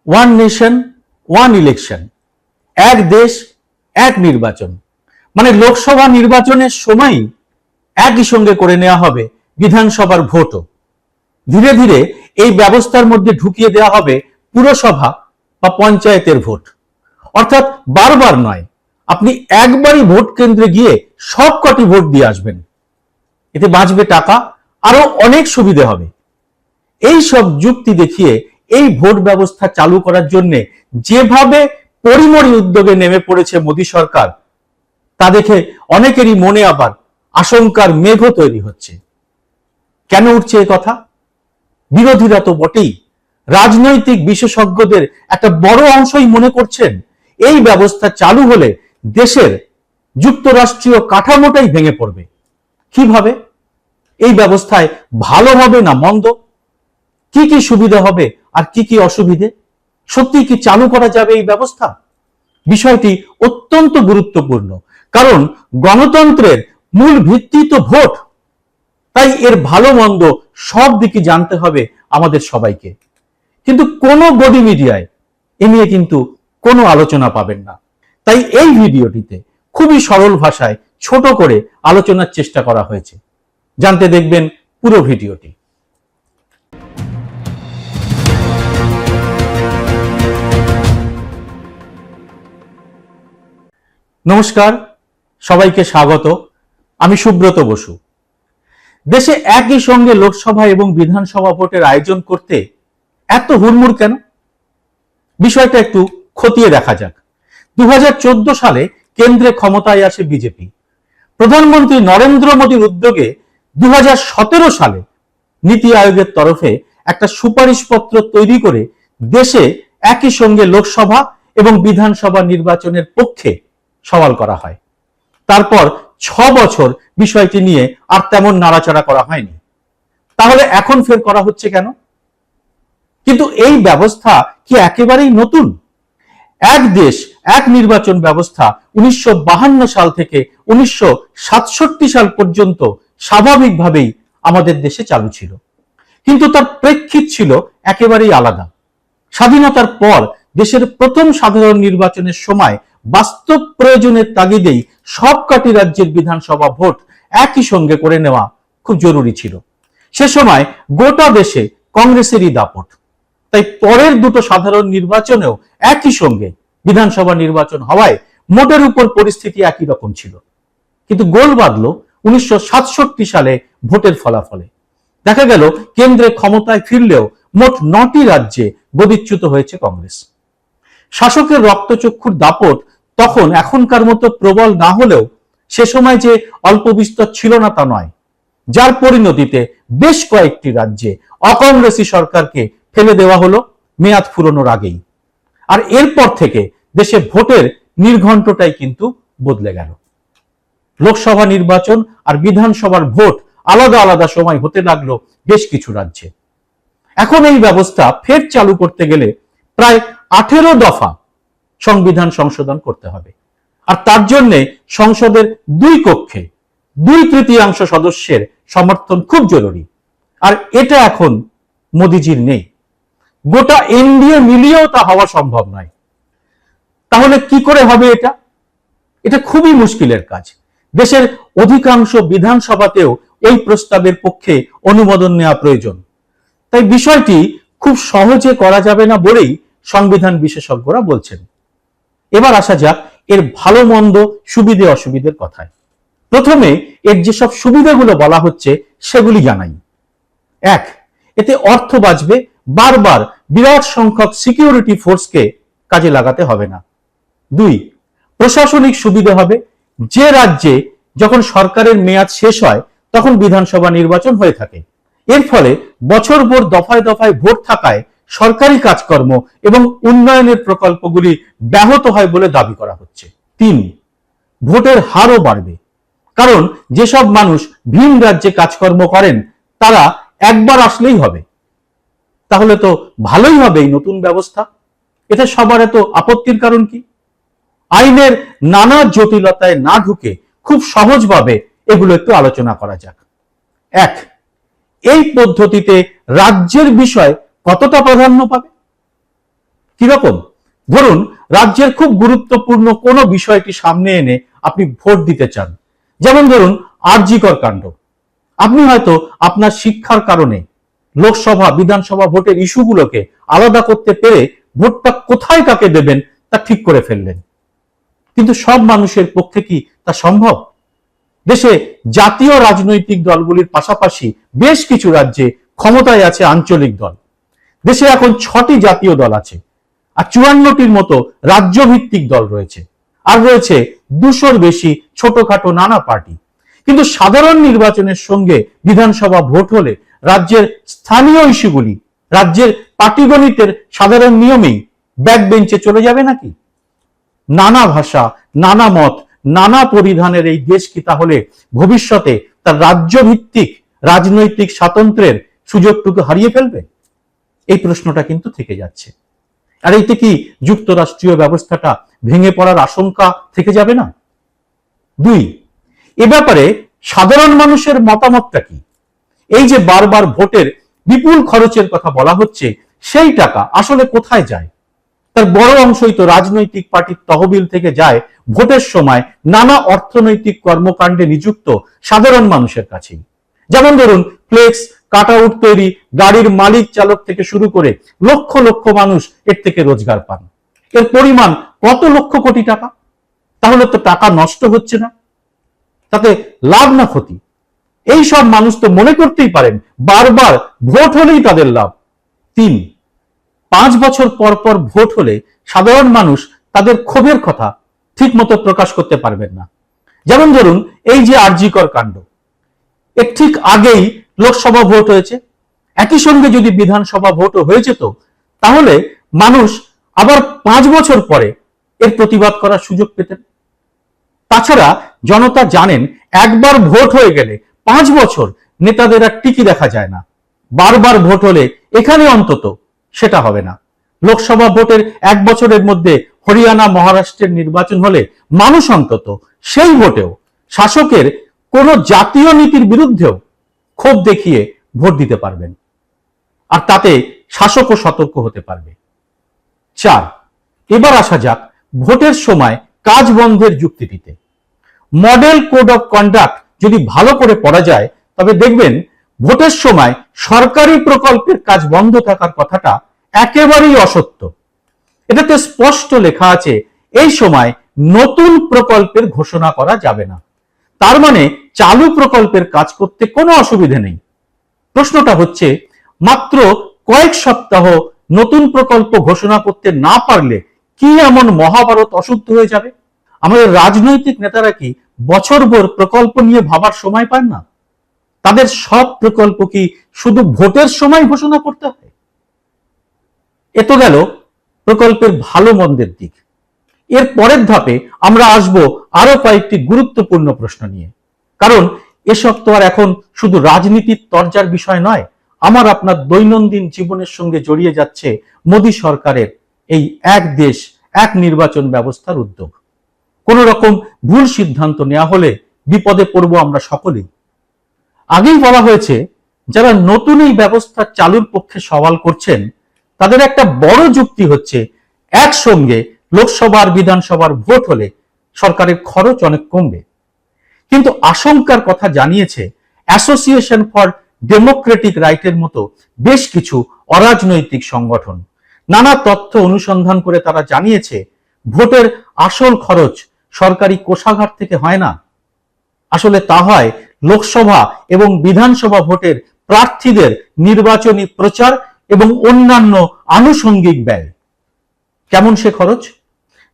One nation one election, এক দেশ এক নির্বাচন, মানে লোকসভা নির্বাচনের সময় একই সঙ্গে করে নেওয়া হবে বিধানসভার ভোটও। ধীরে ধীরে এই ব্যবস্থার মধ্যে ঢুকিয়ে দেওয়া হবে পুরসভা বা পঞ্চায়েতের ভোট। অর্থাৎ বারবার নয়, আপনি একবারই ভোট কেন্দ্রে গিয়ে সবকটি ভোট দিয়ে আসবেন। এতে বাঁচবে টাকা, আরো অনেক সুবিধে হবে। এই সব যুক্তি দেখিয়ে এই ভোট ব্যবস্থা চালু করার জন্য যেভাবে পরিমরি উদ্যোগে নেমে পড়েছে মোদী সরকার, তা দেখে অনেকেরই মনে আবার আশঙ্কার মেঘও তৈরি হচ্ছে। কেন উঠছে এ কথা? বিরোধীরা তো বটেই, রাজনৈতিক বিশেষজ্ঞদের একটা বড় অংশই মনে করছেন এই ব্যবস্থা চালু হলে দেশের যুক্তরাষ্ট্রীয় কাঠামোটাই ভেঙে পড়বে। কিভাবে? এই ব্যবস্থায় ভালো হবে না মন্দ? কি কি সুবিধা হবে আর কি কি অসুবিধে? সত্যি কি চালু করা যাবে এই ব্যবস্থা? বিষয়টি অত্যন্ত গুরুত্বপূর্ণ, কারণ গণতন্ত্রের মূল ভিত্তি তো ভোট। তাই এর ভালো মন্দ সব দিকে জানতে হবে আমাদের সবাইকে। কিন্তু কোনো গদি মিডিয়ায় এ নিয়ে কিন্তু কোনো আলোচনা পাবেন না। তাই এই ভিডিওটিতে খুবই সরল ভাষায় ছোট করে আলোচনার চেষ্টা করা হয়েছে। জানতে দেখবেন পুরো ভিডিওটি। নমস্কার, সবাইকে স্বাগত। আমি সুব্রত বসু। দেশে একই সঙ্গে লোকসভা এবং বিধানসভা ভোটের আয়োজন করতে এত হুড়মুড় কেন? বিষয়টা একটু খতিয়ে দেখা যাক। 2014 সালে কেন্দ্রে ক্ষমতায় আসে বিজেপি। প্রধানমন্ত্রী নরেন্দ্র মোদীর উদ্যোগে 2017 সালে নীতি আয়োগের তরফে একটা সুপারিশপত্র তৈরি করে দেশে একই সঙ্গে লোকসভা এবং বিধানসভা নির্বাচনের পক্ষে সওয়াল করা হয়। তারপর 6 বছর বিষয়টি নিয়ে আর তেমন নাড়াচাড়া করা হয়নি। তাহলে এখন ফের করা হচ্ছে কেন? কিন্তু এই ব্যবস্থা কি একেবারেই নতুন? এক দেশ এক নির্বাচন ব্যবস্থা 1952 সাল থেকে 1967 সাল পর্যন্ত স্বাভাবিকভাবেই আমাদের দেশে চালু ছিল, কিন্তু তার প্রেক্ষিত ছিল একেবারেই আলাদা। স্বাধীনতার পর দেশের প্রথম সাধারণ নির্বাচনের সময় বাস্তব প্রয়োজনের তাগিদেই সবকটি রাজ্যের বিধানসভা ভোট একই সঙ্গে করে নেওয়া খুব জরুরি ছিল। সে সময় গোটা দেশে কংগ্রেসেরই দাপট। তাই পরের দুটো সাধারণ নির্বাচনেও একই সঙ্গে বিধানসভা নির্বাচন হওয়ায় মোটের উপর পরিস্থিতি একই রকম ছিল। কিন্তু গোল বাঁধলো 1967 সালে ভোটের ফলাফলে। দেখা গেল কেন্দ্রে ক্ষমতায় ফিরলেও মোট 9টি রাজ্যে গদিচ্যুত হয়েছে কংগ্রেস। শাসকের রক্তচক্ষুর দাপট তখন এখনকার মতো প্রবল না হলেও সে সময় যে অল্প বিস্তর ছিল না তা নয়, যার পরিণতিতে বেশ কয়েকটি রাজ্যে অকংগ্রেসী সরকারকে ফেলে দেওয়া হলো মেয়াদ ফুরোনোর আগেই। আর এরপর থেকে দেশে ভোটের নির্ঘণ্টটাই কিন্তু বদলে গেল। লোকসভা নির্বাচন আর বিধানসভার ভোট আলাদা আলাদা সময় হতে লাগলো বেশ কিছু রাজ্যে। এখন এই ব্যবস্থা ফের চালু করতে গেলে প্রায় 18 দফা সংবিধান সংশোধন করতে হবে। আর তার জন্য সংসদের 2 কক্ষে 2/3 সদস্যের সমর্থন খুব জরুরি। আর এটা এখন মোদিজির নেই। গোটা এনডিএ মিলিয়েও তা হওয়া সম্ভব নয়। তাহলে কি করে হবে এটা? এটা খুবই মুশকিলের কাজ। দেশের অধিকাংশ বিধানসভাতেও এই প্রস্তাবের পক্ষে অনুমোদন নেওয়া প্রয়োজন। তাই বিষয়টি খুব সহজে করা যাবে না বলেই সংবিধান বিশেষজ্ঞরা বলছেন। এবার আসা যাক এর ভালো মন্দ সুবিধে অসুবিধের কথায়। প্রথমে এর যেসব সুবিধাগুলো বলা হচ্ছে সেগুলি জানাই। 1, এতে অর্থ বাঁচবে, বারবার বিরাট সংখ্যক সিকিউরিটি ফোর্সকে কাজে লাগাতে হবে না। 2, প্রশাসনিক সুবিধা হবে। যে রাজ্যে যখন সরকারের মেয়াদ শেষ হয় তখন বিধানসভা নির্বাচন হয়ে থাকে। এর ফলে বছরভর দফায় দফায় ভোট থাকায় সরকারি কাজকর্ম এবং উন্নয়নের প্রকল্পগুলি ব্যাহত হয় বলে দাবি করা হচ্ছে। 3, ভোটের হারও বাড়বে, কারণ যেসব মানুষ ভিন রাজ্যে কাজকর্ম করেন তারা একবার আসলেই হবে। তাহলে তো ভালোই হবে এই নতুন ব্যবস্থা। এতে সবার এত আপত্তির কারণ কি? আইনের নানা জটিলতায় না ঢুকে খুব সহজভাবে এগুলো একটু আলোচনা করা যাক। 1, এই পদ্ধতিতে রাজ্যের বিষয় কতটা প্রাধান্য পাবে? কিরকম? ধরুন রাজ্যের খুব গুরুত্বপূর্ণ কোনো বিষয়টি সামনে এনে আপনি ভোট দিতে চান, যেমন ধরুন আরজিকর কাণ্ড। আপনি হয়তো আপনার শিক্ষার কারণে লোকসভা বিধানসভা ভোটের ইস্যুগুলোকে আলাদা করতে পেরে ভোটটা কোথায় কাকে দেবেন তা ঠিক করে ফেললেন। কিন্তু সব মানুষের পক্ষে কি তা সম্ভব? দেশে জাতীয় রাজনৈতিক দলগুলির পাশাপাশি বেশ কিছু রাজ্যে ক্ষমতায় আছে আঞ্চলিক দল। দেশে এখন 6টি জাতীয় দল আছে, আর 54টির মতো রাজ্যভিত্তিক দল রয়েছে, আর রয়েছে 200-র বেশি ছোটখাটো নানা পার্টি। কিন্তু সাধারণ নির্বাচনের সঙ্গে বিধানসভা ভোট হলে রাজ্যের স্থানীয় ইস্যুগুলি রাজ্যের পাটিগণিতের সাধারণ নিয়মেই ব্যাক বেঞ্চে চলে যাবে নাকি? নানা ভাষা, নানা মত, নানা পরিধানের এই দেশ কি তাহলে ভবিষ্যতে তার রাজ্যভিত্তিক রাজনৈতিক স্বাতন্ত্র্যের সুযোগটুকু হারিয়ে ফেলবে? এই প্রশ্নটা কিন্তু থেকে যাচ্ছে। আর এইতে কি যুক্তরাষ্ট্রীয় ব্যবস্থাটা ভেঙে পড়ার আশঙ্কা থেকে যাবে না? 2, এ ব্যাপারে সাধারণ মানুষের মতামতটা কি? এই যে বারবার ভোটের বিপুল খরচের কথা বলা হচ্ছে, সেই টাকা আসলে কোথায় যায়? তার বড় অংশই তো রাজনৈতিক পার্টির তহবিল থেকে যায় ভোটের সময় নানা অর্থনৈতিক কর্মকাণ্ডে নিযুক্ত সাধারণ মানুষের কাছেই। যেমন ধরুন ফ্লেক্স, কাট আউট তৈরি, গাড়ির মালিক চালক থেকে শুরু করে লক্ষ লক্ষ মানুষ এর থেকে রোজগার পান। এর পরিমাণ কত লক্ষ কোটি টাকা? তাহলে তো টাকা নষ্ট হচ্ছে না, তাতে লাভ না ক্ষতি? এই সব মানুষ তো মনে করতেই পারেন বারবার ভোট হলেই তাদের লাভ। 3, 5 বছর পর পর ভোট হলে সাধারণ মানুষ তাদের ক্ষোভের কথা ঠিক মতো প্রকাশ করতে পারবেন না। যেমন ধরুন এই যে আরজিকর কাণ্ড, এর ঠিক আগেই লোকসভা ভোট হয়েছে, একই সঙ্গে যদি বিধানসভা ভোটও হয়ে যেত, তাহলে মানুষ আবার 5 বছর পরে এর প্রতিবাদ করার সুযোগ পেতেন। তাছাড়া জনতা জানেন একবার ভোট হয়ে গেলে 5 বছর নেতাদের আর টিকি দেখা যায় না। বারবার ভোট হলে এখানে অন্তত সেটা হবে না। লোকসভা ভোটের 1 বছরের মধ্যে হরিয়ানা, মহারাষ্ট্রের নির্বাচন হলে মানুষ অন্তত সেই ভোটেও শাসকের কোন জাতীয় নীতির বিরুদ্ধেও ক্ষোভ দেখিয়ে ভোট দিতে পারবেন, আর তাতে শাসকও সতর্ক হতে পারবে। 4, এবার আসা যাক ভোটের সময় কাজ বন্ধের যুক্তিটিতে। মডেল কোড অফ কন্ডাক্ট যদি ভালো করে পড়া যায়, তবে দেখবেন ভোটের সময় সরকারি প্রকল্পের কাজ বন্ধ থাকার কথাটা একেবারেই অসত্য। এটাতে স্পষ্ট লেখা আছে এই সময় নতুন প্রকল্পের ঘোষণা করা যাবে না। তার মানে চালু প্রকল্পের কাজ করতে কোনো অসুবিধা নেই। প্রশ্নটা হচ্ছে মাত্র কয়েক সপ্তাহ নতুন প্রকল্প ঘোষণা করতে না পারলে কি এমন মহাভারত অশুদ্ধ হয়ে যাবে? আমাদের রাজনৈতিক নেতারা কি বছরভর প্রকল্প নিয়ে ভাবার সময় পান না? তাদের সব প্রকল্প কি শুধু ভোটের সময় ঘোষণা করতে হয়? এ তো গেল প্রকল্পের ভালো মন্দের দিক। এর পরের ধাপে আমরা আসব আরো কয়েকটি গুরুত্বপূর্ণ প্রশ্ন নিয়ে, কারণ এসব তো আর এখন শুধু রাজনীতির তরজার বিষয় নয়। আমার আপনার দৈনন্দিন জীবনের সঙ্গে জড়িয়ে যাচ্ছে মোদী সরকারের এই এক দেশ এক নির্বাচন ব্যবস্থার উদ্যোগ। কোন রকম ভুল সিদ্ধান্ত নেওয়া হলে বিপদে পড়ব আমরা সকলেই। আগেই বলা হয়েছে, যারা নতুন এই ব্যবস্থা চালুর পক্ষে সওয়াল করছেন তাদের একটা বড় যুক্তি হচ্ছে একসঙ্গে লোকসভা আর বিধানসভার ভোট হলে সরকারের খরচ অনেক কমবে। কিন্তু আশঙ্কার কথা জানিয়েছে অ্যাসোসিয়েশন ফর ডেমোক্রেটিক রাইটের মতো বেশ কিছু অরাজনৈতিক সংগঠন। নানা তথ্য অনুসন্ধান করে তারা জানিয়েছে ভোটের আসল খরচ সরকারি কোষাগার থেকে হয় না, আসলে তা হয় লোকসভা এবং বিধানসভা ভোটের প্রার্থীদের নির্বাচনী প্রচার এবং অন্যান্য আনুষঙ্গিক ব্যয়। কেমন সে খরচ?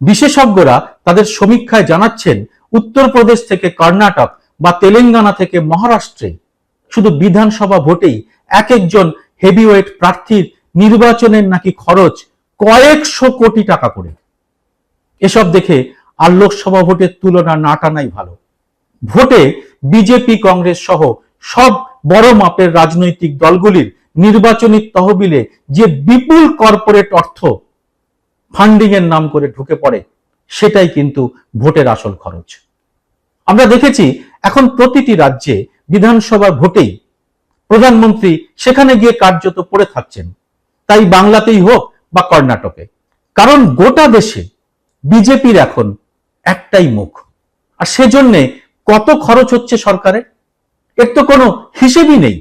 বিশেষজ্ঞরা তাদের সমীক্ষায় জানাচ্ছেন উত্তরপ্রদেশ থেকে কর্ণাটক বা তেলেঙ্গানা থেকে মহারাষ্ট্রে শুধু বিধানসভা ভোটেই এক একজন হেভিওয়েট প্রার্থীর নির্বাচনের নাকি খরচ কয়েকশো কোটি টাকা করে। এসব দেখে আর লোকসভা ভোটের তুলনা না টানাই ভালো। ভোটে বিজেপি, কংগ্রেস সহ সব বড় মাপের রাজনৈতিক দলগুলির নির্বাচনী তহবিলে যে বিপুল কর্পোরেট অর্থ ফান্ডিং এর নাম করে ঢুকে পড়ে, সেটাই কিন্তু ভোটের আসল খরচ। আমরা দেখেছি এখন প্রতিটি রাজ্যে বিধানসভার ভোটেই প্রধানমন্ত্রী সেখানে গিয়ে কার্যত পড়ে থাকছেন, তাই বাংলাতেই হোক বা কর্ণাটকে। কারণ গোটা দেশে বিজেপির এখন একটাই মুখ, আর সেজন্য কত খরচ হচ্ছে সরকারের এর তো কোনো হিসেবই নেই।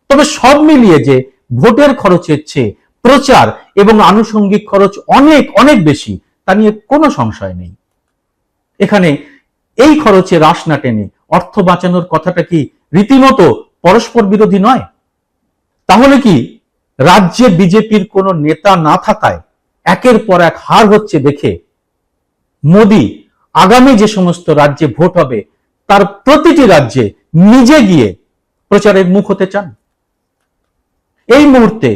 তবে সব মিলিয়ে যে ভোটের খরচের চেয়ে প্রচার এবং আনুষঙ্গিক খরচ অনেক অনেক বেশি, তা নিয়ে কোনো সংশয় নেই। এখানে এই খরচে রাশ না টেনে অর্থ বাঁচানোর কথাটা কি রীতিমতো পরস্পর বিরোধী নয়? তাহলে কি রাজ্যে বিজেপির কোনো নেতা না থাকায় একের পর এক হার হচ্ছে দেখে মোদী আগামী যে সমস্ত রাজ্যে ভোট হবে তার প্রতিটি রাজ্যে নিজে গিয়ে প্রচারের মুখ হতে চান? এই মুহূর্তে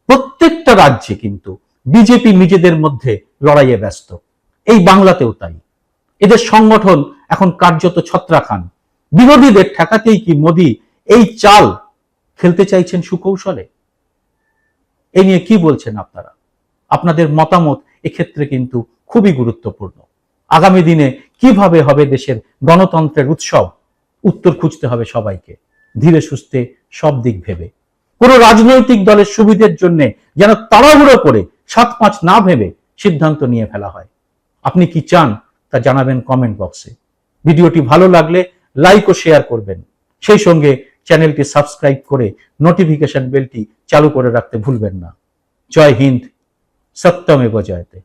প্রত্যেকটা রাজ্যে কিন্তু বিজেপি নিজেদের মধ্যে লড়াইয়ে ব্যস্ত, এই বাংলাতেও তাই। এদের সংগঠন এখন কার্যত ছত্রাখান। বিরোধীদের ঠেকাতেই কি মোদী এই চাল খেলতে চাইছেন সুকৌশলে? এই নিয়ে কি বলছেন আপনারা? আপনাদের মতামত এক্ষেত্রে কিন্তু খুবই গুরুত্বপূর্ণ। আগামী দিনে কিভাবে হবে দেশের গণতন্ত্রের উৎসব, উত্তর খুঁজতে হবে সবাইকে, ধীরে সুস্থে সব দিক ভেবে। কোনো রাজনৈতিক দলের সুবিধের জন্য যেন তাড়াহুড়ো করে 7-5 না ভেবে সিদ্ধান্ত নিয়ে ফেলা হয়। আপনি কি চান তা জানাবেন কমেন্ট বক্সে। ভিডিওটি ভালো লাগলে লাইক ও শেয়ার করবেন, সেই সঙ্গে চ্যানেলটি সাবস্ক্রাইব করে নোটিফিকেশন বেলটি চালু করে রাখতে ভুলবেন না। জয় হিন্দ, সত্যমেব জয়তে।